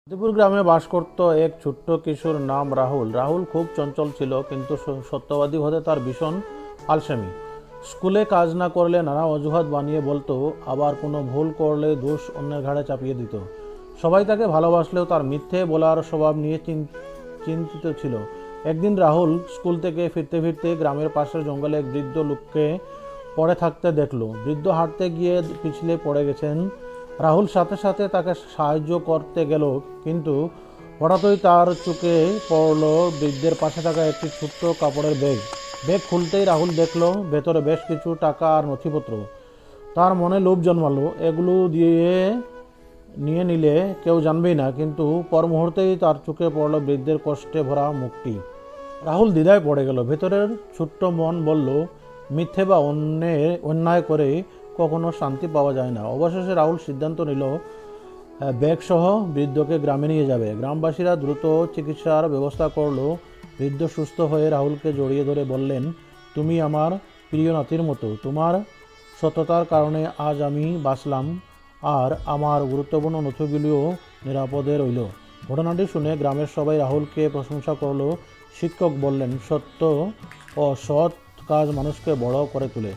ফতেপুর গ্রামে বাস করত এক ছোট্ট কিশোর নাম রাহুল। রাহুল খুব চঞ্চল ছিল, কিন্তু সত্যবাদী হতে তার ভীষণ আলসেমি। স্কুলে কাজ না করলে নানা অজুহাত বানিয়ে বলতো, আবার কোনো ভুল করলে দোষ অন্যের ঘাড়ে চাপিয়ে দিত। সবাই তাকে ভালোবাসলেও তার মিথ্যে বলার স্বভাব নিয়ে চিন্তিত ছিল। একদিন রাহুল স্কুল থেকে ফিরতে ফিরতে গ্রামের পাশের জঙ্গলে এক বৃদ্ধ লোককে পড়ে থাকতে দেখলো। বৃদ্ধ হাঁটতে গিয়ে পিছলে পড়ে গেছেন। রাহুল সাথে সাথে তাকে সাহায্য করতে গেল, কিন্তু হঠাৎই তার চোখে পড়ল বৃদ্ধের পাশে থাকা একটি ছোট্ট কাপড়ের ব্যাগ। ব্যাগ খুলতেই রাহুল দেখলো ভেতরে বেশ কিছু টাকা আর নথিপত্র। তার মনে লোভ জন্মালো, এগুলো দিয়ে নিয়ে নিলে কেউ জানবেই না। কিন্তু পর মুহূর্তেই তার চোখে পড়ল বৃদ্ধের কষ্টে ভরা মুখটি। রাহুল দ্বিধায় পড়ে গেল। ভেতরের ছোট্ট মন বলল, মিথ্যে বা অন্যায় করে কখনো শান্তি পাওয়া যায় না। অবশেষে রাহুল সিদ্ধান্ত নিল ব্যাগসহ বৃদ্ধকে গ্রামে নিয়ে যাবে। গ্রামবাসীরা দ্রুত চিকিৎসার ব্যবস্থা করলো। বৃদ্ধ সুস্থ হয়ে রাহুলকে জড়িয়ে ধরে বললেন, তুমি আমার প্রিয় নাতির মতো। তোমার সততার কারণে আজ আমি বাঁচলাম, আর আমার গুরুত্বপূর্ণ নথিগুলিও নিরাপদে রইল। ঘটনাটি শুনে গ্রামের সবাই রাহুলকে প্রশংসা করলো। শিক্ষক বললেন, সত্য ও সৎ কাজ মানুষকে বড় করে তোলে।